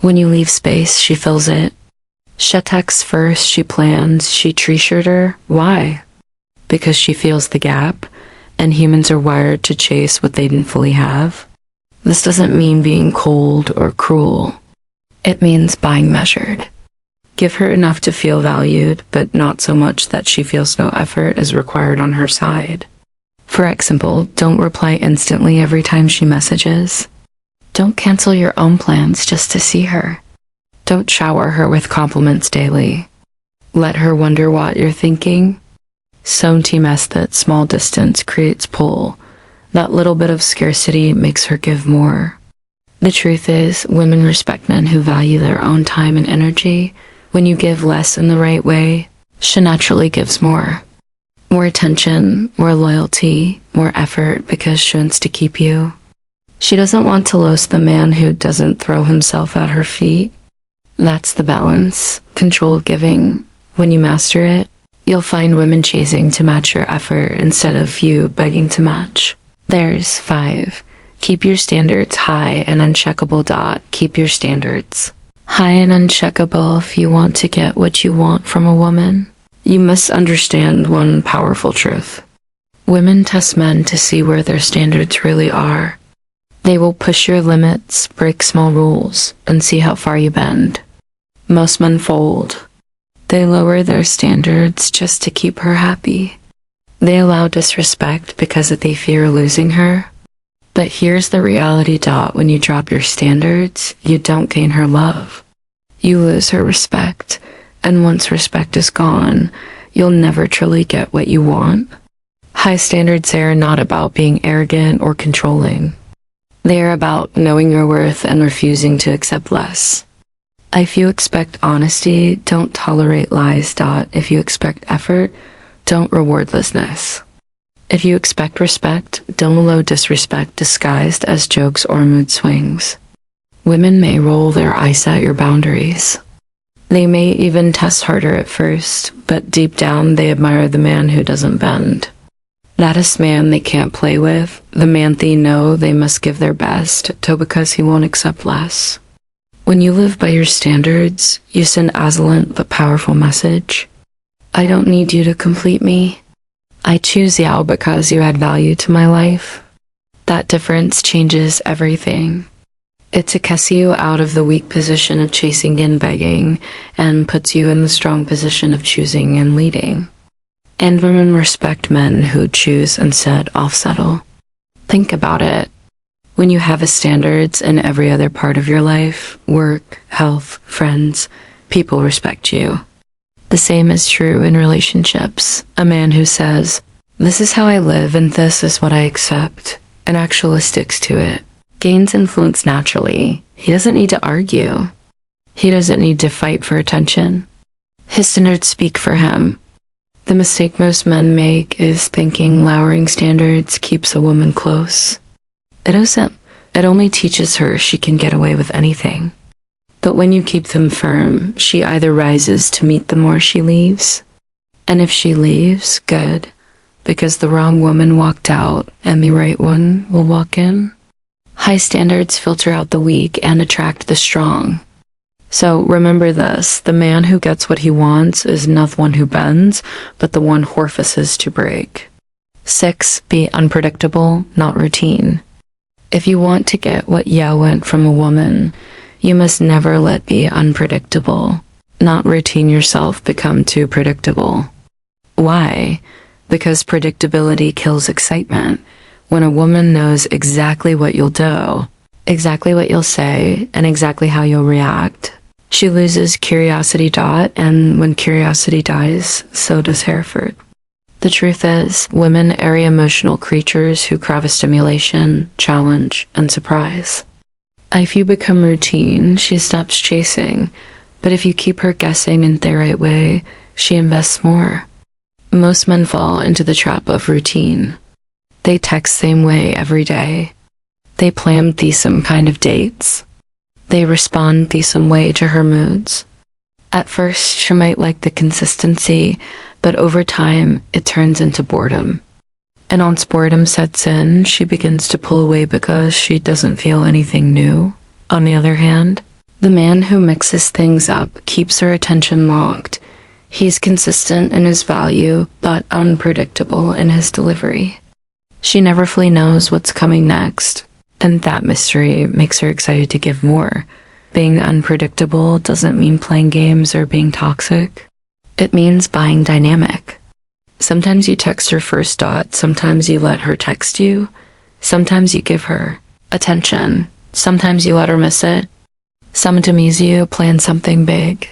When you leave space, she fills it. She texts first, she plans, she t-shirt her. Why? Because she feels the gap, and humans are wired to chase what they didn't fully have. This doesn't mean being cold or cruel. It means buying measured. Give her enough to feel valued, but not so much that she feels no effort is required on her side. For example, don't reply instantly every time she messages. Don't cancel your own plans just to see her. Don't shower her with compliments daily. Let her wonder what you're thinking. Some TMS that small distance creates pull. That little bit of scarcity makes her give more. The truth is, women respect men who value their own time and energy. When you give less in the right way, she naturally gives more. More attention, more loyalty, more effort because she wants to keep you. She doesn't want to lose the man who doesn't throw himself at her feet. That's the balance, controlled giving. When you master it, you'll find women chasing to match your effort instead of you begging to match. There's 5. Keep your standards high and uncheckable. Keep your standards high and uncheckable if you want to get what you want from a woman. You must understand one powerful truth. Women test men to see where their standards really are. They will push your limits, break small rules, and see how far you bend. Most men fold. They lower their standards just to keep her happy. They allow disrespect because they fear losing her. But here's the reality. When you drop your standards, you don't gain her love. You lose her respect, and once respect is gone, you'll never truly get what you want. High standards are not about being arrogant or controlling. They are about knowing your worth and refusing to accept less. If you expect honesty, don't tolerate lies. If you expect effort, don't reward laziness. If you expect respect, don't allow disrespect disguised as jokes or mood swings. Women may roll their eyes at your boundaries. They may even test harder at first, but deep down they admire the man who doesn't bend. That is man they can't play with, the man they know they must give their best to because he won't accept less. When you live by your standards, you send excellent but powerful message. I don't need you to complete me. I choose you because you add value to my life. That difference changes everything. It takes you out of the weak position of chasing and begging and puts you in the strong position of choosing and leading. And women respect men who choose instead of settle. Think about it. When you have a standards in every other part of your life, work, health, friends, people respect you. The same is true in relationships. A man who says, "This is how I live and this is what I accept," and actually sticks to it, gains influence naturally. He doesn't need to argue. He doesn't need to fight for attention. His standards speak for him. The mistake most men make is thinking lowering standards keeps a woman close. It doesn't. It only teaches her she can get away with anything. But when you keep them firm, she either rises to meet them or she leaves. And if she leaves, good, because the wrong woman walked out and the right one will walk in. High standards filter out the weak and attract the strong. So remember this, the man who gets what he wants is not the one who bends, but the one who refuses to break. 6. Be unpredictable, not routine. If you want to get what you want from a woman, you must never let be unpredictable, not routine yourself become too predictable. Why? Because predictability kills excitement. When a woman knows exactly what you'll do, exactly what you'll say, and exactly how you'll react, she loses curiosity. And when curiosity dies, so does Hereford. The truth is, women are emotional creatures who crave stimulation, challenge, and surprise. If you become routine, she stops chasing, but if you keep her guessing in the right way, she invests more. Most men fall into the trap of routine. They text same way every day. They plan the some kind of dates. They respond the some way to her moods. At first, she might like the consistency, but over time, it turns into boredom. And once boredom sets in, she begins to pull away because she doesn't feel anything new. On the other hand, The man who mixes things up keeps her attention locked. He's consistent in his value, but unpredictable in his delivery. She never fully knows what's coming next, and that mystery makes her excited to give more. Being unpredictable doesn't mean playing games or being toxic. It means being dynamic. Sometimes you text her first dot, sometimes you let her text you, sometimes you give her attention, sometimes you let her miss it. Sometimes you plan something big.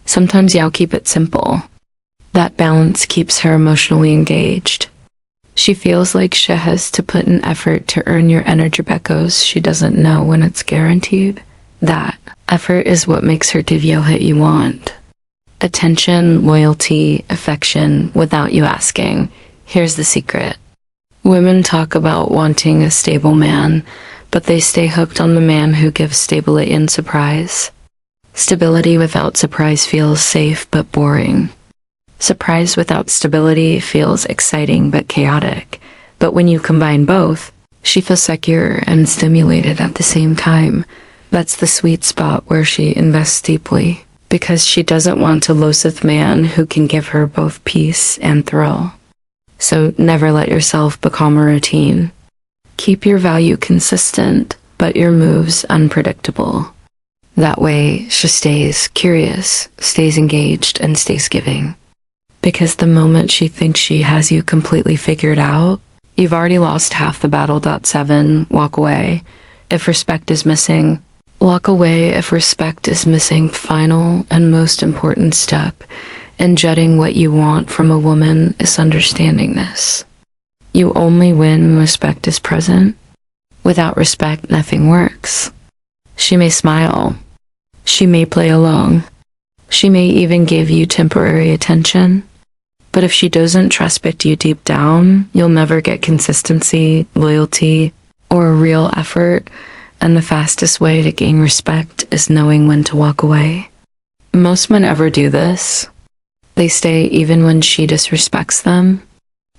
Sometimes y'all keep it simple. That balance keeps her emotionally engaged. She feels like she has to put in effort to earn your energy because she doesn't know when it's guaranteed. That effort is what makes her give you what you want. Attention, loyalty, affection, without you asking. Here's the secret. Women talk about wanting a stable man, but they stay hooked on the man who gives stability and surprise. Stability without surprise feels safe but boring. Surprise without stability feels exciting but chaotic. But when you combine both, she feels secure and stimulated at the same time. That's the sweet spot where she invests deeply, because she doesn't want a elusive man who can give her both peace and thrill. So never let yourself become a routine. Keep your value consistent, but your moves unpredictable. That way, she stays curious, stays engaged, and stays giving. Because the moment she thinks she has you completely figured out, you've already lost half the battle. 7. Walk away. If respect is missing, walk away. If respect is missing, final and most important step in judging what you want from a woman is understanding this. You only win when respect is present. Without respect, nothing works. She may smile. She may play along. She may even give you temporary attention. But if she doesn't respect you deep down, you'll never get consistency, loyalty, or a real effort, and the fastest way to gain respect is knowing when to walk away. Most men ever do this. They stay even when she disrespects them.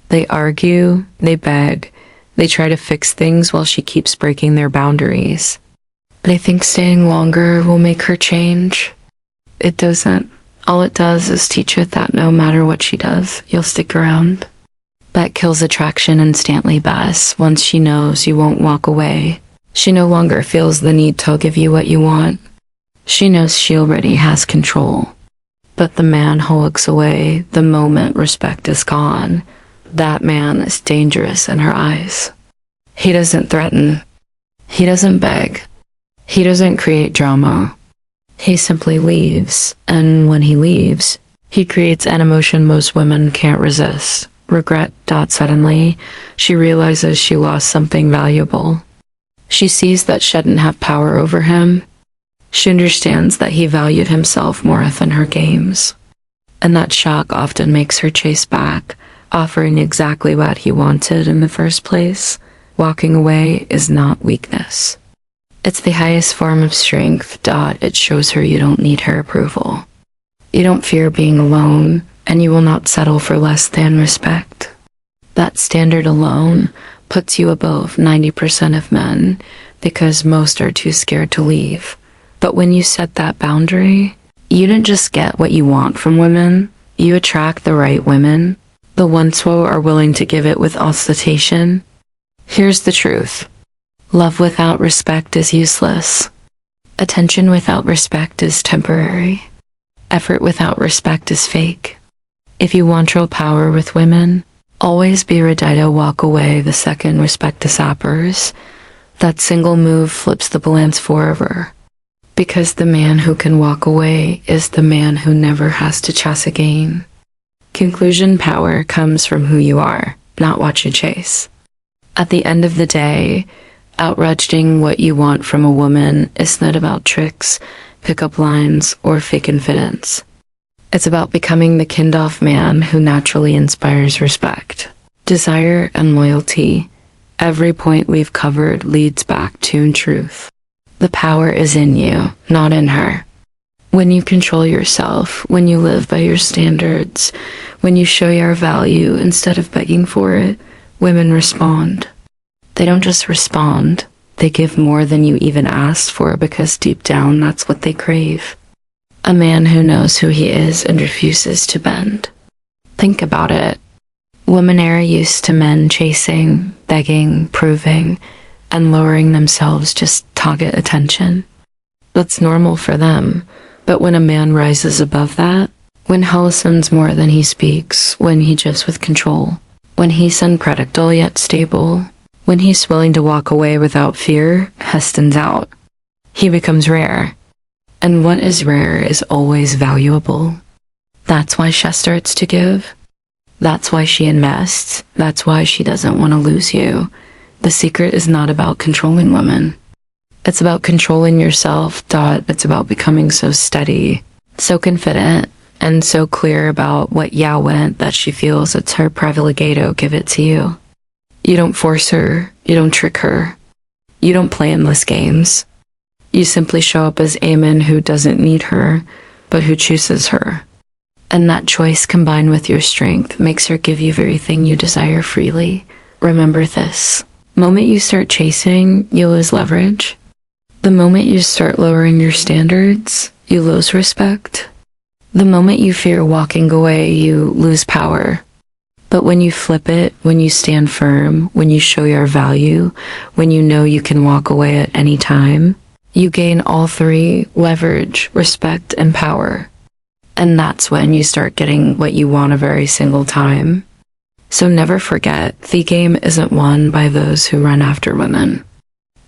They argue, they beg, they try to fix things while she keeps breaking their boundaries. They think staying longer will make her change. It doesn't. All it does is teach her that no matter what she does, you'll stick around. That kills attraction instantly best. Once she knows you won't walk away, she no longer feels the need to give you what you want. She knows she already has control. But the man who walks away the moment respect is gone, that man is dangerous in her eyes. He doesn't threaten. He doesn't beg. He doesn't create drama. He simply leaves, and when he leaves, he creates an emotion most women can't resist. Regret. Suddenly, she realizes she lost something valuable. She sees that she didn't have power over him. She understands that he valued himself more than her games. And that shock often makes her chase back, offering exactly what he wanted in the first place. Walking away is not weakness. It's the highest form of strength. It shows her you don't need her approval. You don't fear being alone, and you will not settle for less than respect. That standard alone puts you above 90% of men, because most are too scared to leave. But when you set that boundary, you don't just get what you want from women, you attract the right women, the ones who are willing to give it with ostentation. Here's the truth. Love without respect is useless. Attention without respect is temporary. Effort without respect is fake. If you want real power with women, always be ready to walk away the second respect disappears. That single move flips the balance forever. Because the man who can walk away is the man who never has to chase again. Conclusion: power comes from who you are, not what you chase. At the end of the day, outraging what you want from a woman is not about tricks, pickup lines, or fake confidence. It's about becoming the kind-of man who naturally inspires respect, desire, and loyalty. Every point we've covered leads back to truth. The power is in you, not in her. When you control yourself, when you live by your standards, when you show your value instead of begging for it, women respond. They don't just respond, They give more than you even asked for because deep down that's what they crave. A man who knows who he is and refuses to bend. Think about it. Women are used to men chasing, begging, proving, and lowering themselves just to get attention. That's normal for them. But when a man rises above that, when he listens more than he speaks, when he just with control, when he's unpredictable yet stable, when he's willing to walk away without fear, he stands out. He becomes rare. And what is rare is always valuable. That's why she starts to give. That's why she invests. That's why she doesn't want to lose you. The secret is not about controlling women. It's about controlling yourself. It's about becoming so steady, so confident, and so clear about what went that she feels it's her privilegio give it to you. You don't force her. You don't trick her. You don't play endless games. You simply show up as a man who doesn't need her, but who chooses her. And that choice combined with your strength makes her give you everything you desire freely. Remember this. The moment you start chasing, you lose leverage. The moment you start lowering your standards, you lose respect. The moment you fear walking away, you lose power. But when you flip it, when you stand firm, when you show your value, when you know you can walk away at any time, you gain all three: leverage, respect, and power. And that's when you start getting what you want every single time. So never forget, the game isn't won by those who run after women.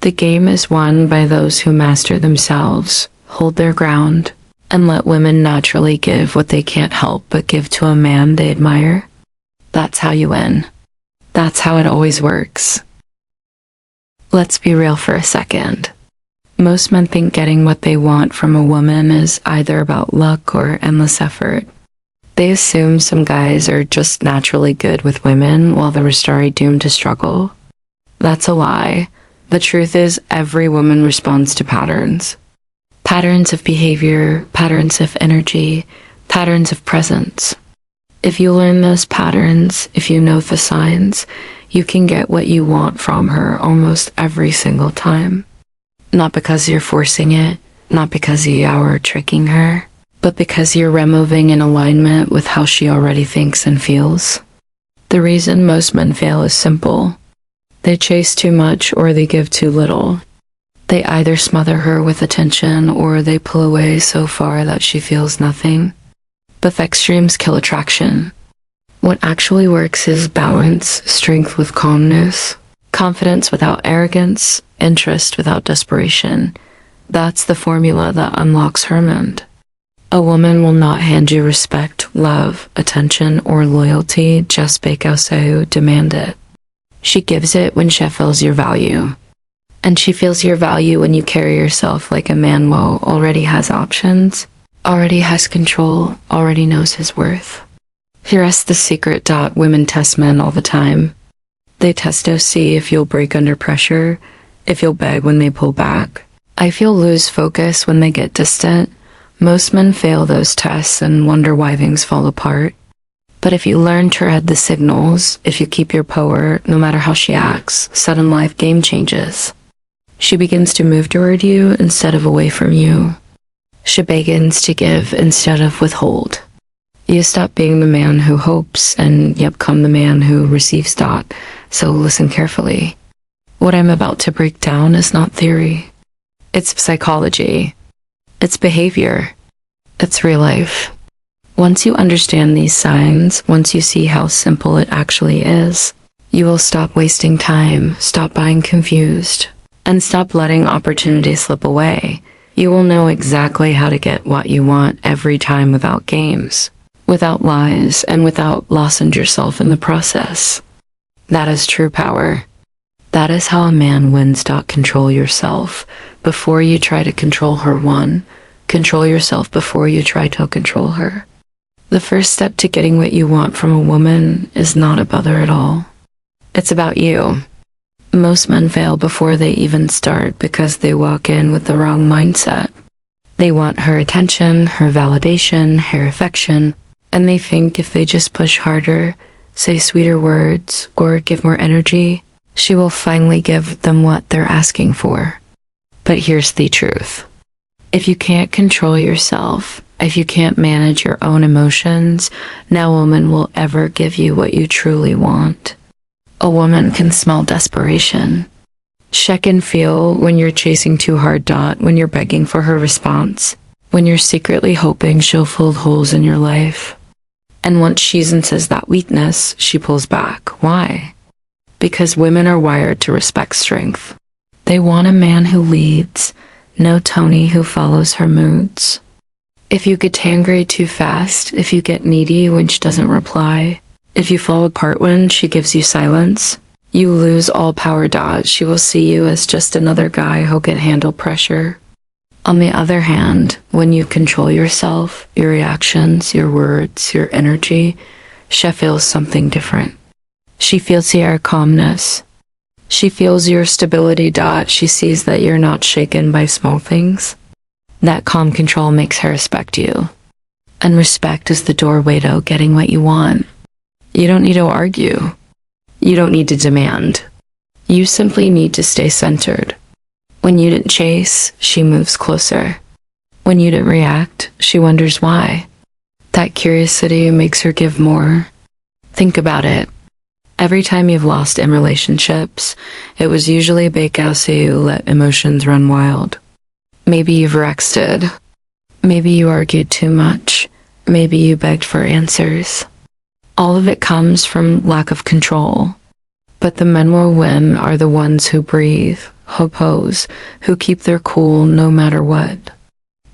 The game is won by those who master themselves, hold their ground, and let women naturally give what they can't help but give to a man they admire. That's how you win. That's how it always works. Let's be real for a second. Most men think getting what they want from a woman is either about luck or endless effort. They assume some guys are just naturally good with women while the rest are doomed to struggle. That's a lie. The truth is every woman responds to patterns. Patterns of behavior, patterns of energy, patterns of presence. If you learn those patterns, if you know the signs, you can get what you want from her almost every single time. Not because you're forcing it, not because you are tricking her, but because you're removing in alignment with how she already thinks and feels. The reason most men fail is simple. They chase too much or they give too little. They either smother her with attention or they pull away so far that she feels nothing. But the extremes kill attraction. What actually works is balance, strength with calmness, confidence without arrogance, interest without desperation. That's the formula that unlocks her mind. A woman will not hand you respect, love, attention, or loyalty just because you demand it. She gives it when she feels your value. And she feels your value when you carry yourself like a man who already has options, already has control, already knows his worth. Here's the secret. Women test men all the time. They test to see if you'll break under pressure, if you'll beg when they pull back, if you'll lose focus when they get distant. Most men fail those tests and wonder why things fall apart. But if you learn to read the signals, if you keep your power, no matter how she acts, sudden life game changes. She begins to move toward you instead of away from you. She begins to give instead of withhold. You stop being the man who hopes and you become the man who receives. So listen carefully. What I'm about to break down is not theory. It's psychology. It's behavior. It's real life. Once you understand these signs, once you see how simple it actually is, you will stop wasting time, stop being confused, and stop letting opportunities slip away. You will know exactly how to get what you want every time without games, without lies, and without losing yourself in the process. That is true power. That is how a man wins. Control yourself before you try to control her. Control yourself before you try to control her. The first step to getting what you want from a woman is not about her at all. It's about you. Most men fail before they even start because they walk in with the wrong mindset. They want her attention, her validation, her affection, and they think if they just push harder, say sweeter words, or give more energy, She will finally give them what they're asking for. But here's the truth. If you can't control yourself, if you can't manage your own emotions, no woman will ever give you what you truly want. A woman can smell desperation. She can feel when you're chasing too hard. When you're begging for her response, when you're secretly hoping she'll fill holes in your life. And once she senses that weakness, she pulls back. Why? Because women are wired to respect strength. They want a man who leads, no Tony who follows her moods. If you get angry too fast, if you get needy when she doesn't reply, if you fall apart when she gives you silence, you lose all power. She will see you as just another guy who can handle pressure. On the other hand, when you control yourself, your reactions, your words, your energy, she feels something different. She feels your calmness. She feels your stability. She sees that you're not shaken by small things. That calm control makes her respect you. And respect is the doorway to getting what you want. You don't need to argue. You don't need to demand. You simply need to stay centered. When you didn't chase, she moves closer. When you didn't react, she wonders why. That curiosity makes her give more. Think about it. Every time you've lost in relationships, it was usually because you let emotions run wild. Maybe you've rested. Maybe you argued too much. Maybe you begged for answers. All of it comes from lack of control. But the men will win are the ones who breathe, who pose, who keep their cool no matter what.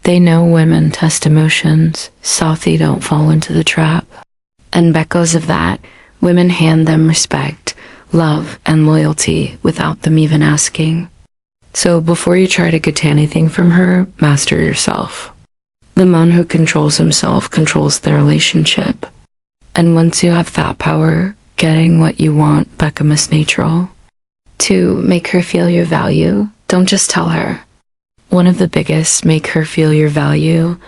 They know women test emotions, so they don't fall into the trap. And because of that, women hand them respect, love, and loyalty without them even asking. So before you try to get anything from her, master yourself. The man who controls himself controls the relationship. And once you have that power, getting what you want becomes natural. To make her feel your value, don't just tell her. One of the biggest make her feel your value,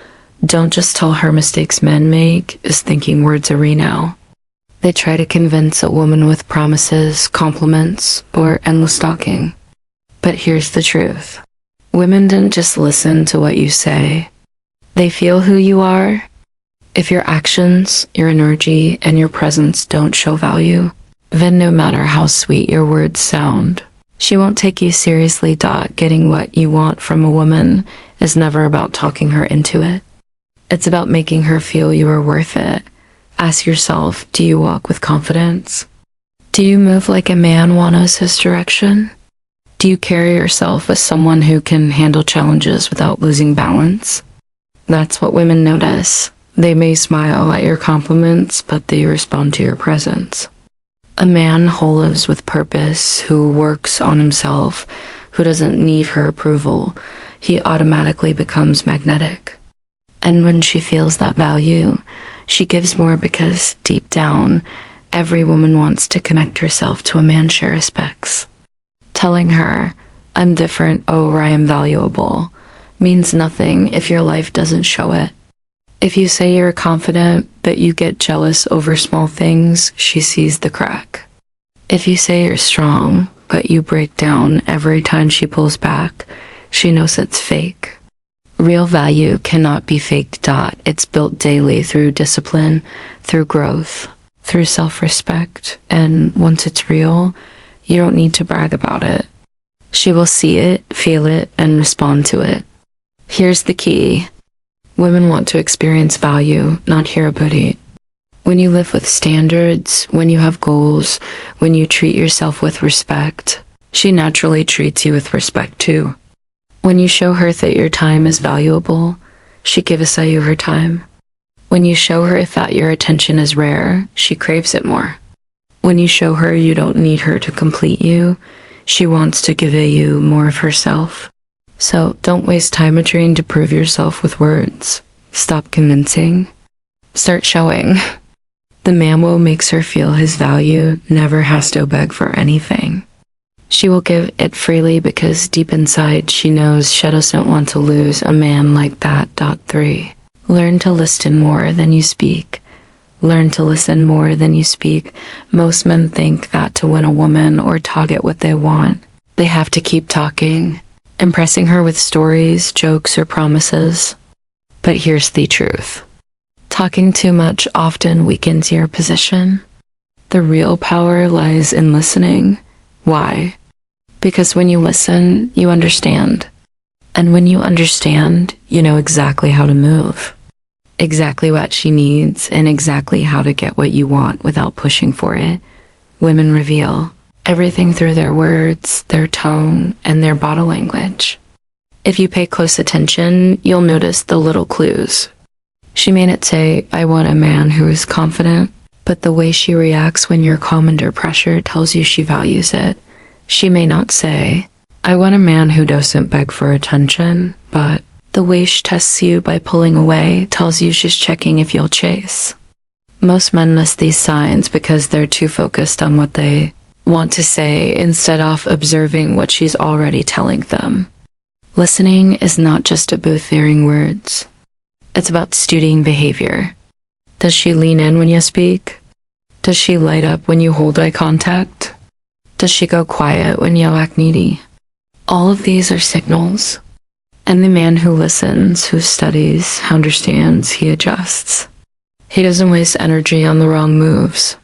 don't just tell her mistakes men make, is thinking words are now. They try to convince a woman with promises, compliments, or endless talking. But here's the truth. Women don't just listen to what you say. They feel who you are. If your actions, your energy, and your presence don't show value, then no matter how sweet your words sound, she won't take you seriously. Getting what you want from a woman is never about talking her into it. It's about making her feel you are worth it. Ask yourself, do you walk with confidence? Do you move like a man wants his direction? Do you carry yourself as someone who can handle challenges without losing balance? That's what women notice. They may smile at your compliments, but they respond to your presence. A man who lives with purpose, who works on himself, who doesn't need her approval, he automatically becomes magnetic. And when she feels that value, she gives more because deep down, every woman wants to connect herself to a man she respects. Telling her, I'm different or I am valuable, means nothing if your life doesn't show it. If you say you're confident, but you get jealous over small things, she sees the crack. If you say you're strong, but you break down every time she pulls back, she knows it's fake. Real value cannot be faked. It's built daily through discipline, through growth, through self-respect, and once it's real, you don't need to brag about it. She will see it, feel it, and respond to it. Here's the key. Women want to experience value, not hear about it. When you live with standards, when you have goals, when you treat yourself with respect, she naturally treats you with respect too. When you show her that your time is valuable, she gives you her time. When you show her that your attention is rare, she craves it more. When you show her you don't need her to complete you, she wants to give you more of herself. So don't waste time trying to prove yourself with words. Stop convincing. Start showing. The man who makes her feel his value never has to beg for anything. She will give it freely because deep inside she knows she doesn't want to lose a man like that. 3. Learn to listen more than you speak. Learn to listen more than you speak. Most men think that to win a woman or to get what they want, they have to keep talking, impressing her with stories, jokes, or promises. But here's the truth. Talking too much often weakens your position. The real power lies in listening. Why? Because when you listen, you understand. And when you understand, you know exactly how to move. Exactly what she needs and exactly how to get what you want without pushing for it. Women reveal everything through their words, their tone, and their body language. If you pay close attention, you'll notice the little clues. She may not say, "I want a man who is confident," but the way she reacts when you're calm under pressure tells you she values it. She may not say, "I want a man who doesn't beg for attention," but the way she tests you by pulling away tells you she's checking if you'll chase. Most men miss these signs because they're too focused on what they want to say instead of observing what she's already telling them. Listening is not just about hearing words. It's about studying behavior. Does she lean in when you speak? Does she light up when you hold eye contact? Does she go quiet when you act needy? All of these are signals. And the man who listens, who studies, who understands, he adjusts. He doesn't waste energy on the wrong moves.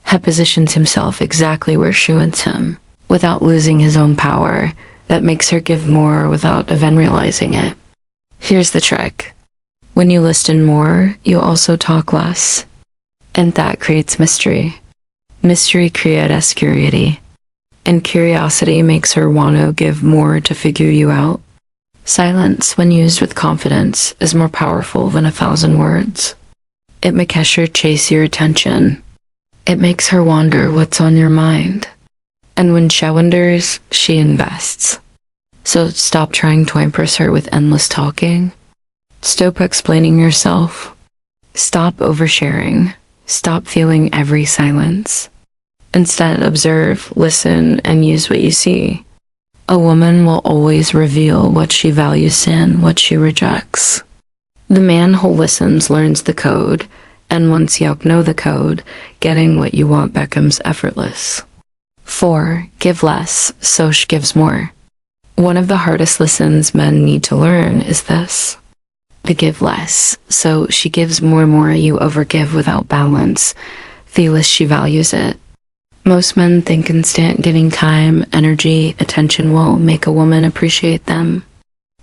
He positions himself exactly where she wants him, without losing his own power. That makes her give more without even realizing it. Here's the trick. When you listen more, you also talk less. And that creates mystery. Mystery creates curiosity. And curiosity makes her want to give more to figure you out. Silence, when used with confidence, is more powerful than 1,000 words. It makes her chase your attention. It makes her wonder what's on your mind. And when she wonders, she invests. So stop trying to impress her with endless talking. Stop explaining yourself. Stop oversharing. Stop feeling every silence. Instead, observe, listen, and use what you see. A woman will always reveal what she values and what she rejects. The man who listens learns the code, and once you know the code, getting what you want becomes effortless. 4. Give less, so she gives more. One of the hardest lessons men need to learn is this. To give less, so she gives more you overgive without balance. The less she values it. Most men think instant giving time, energy, attention will make a woman appreciate them.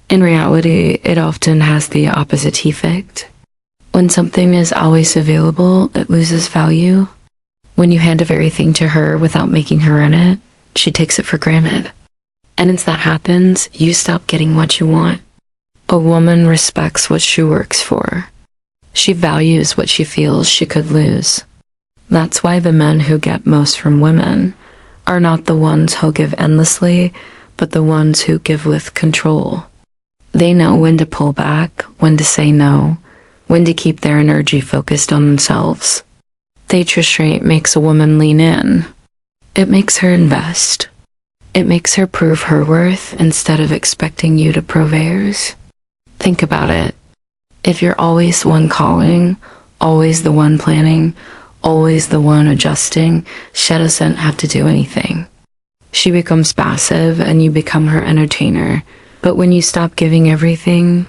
In reality, it often has the opposite effect. When something is always available, it loses value. When you hand everything to her without making her earn it, she takes it for granted. And as that happens, you stop getting what you want. A woman respects what she works for. She values what she feels she could lose. That's why the men who get most from women are not the ones who give endlessly, but the ones who give with control. They know when to pull back, when to say no, when to keep their energy focused on themselves. The restraint makes a woman lean in. It makes her invest. It makes her prove her worth instead of expecting you to prove hers. Think about it. If you're always the one calling, always the one planning, always the one adjusting, she doesn't have to do anything. She becomes passive and you become her entertainer. But when you stop giving everything,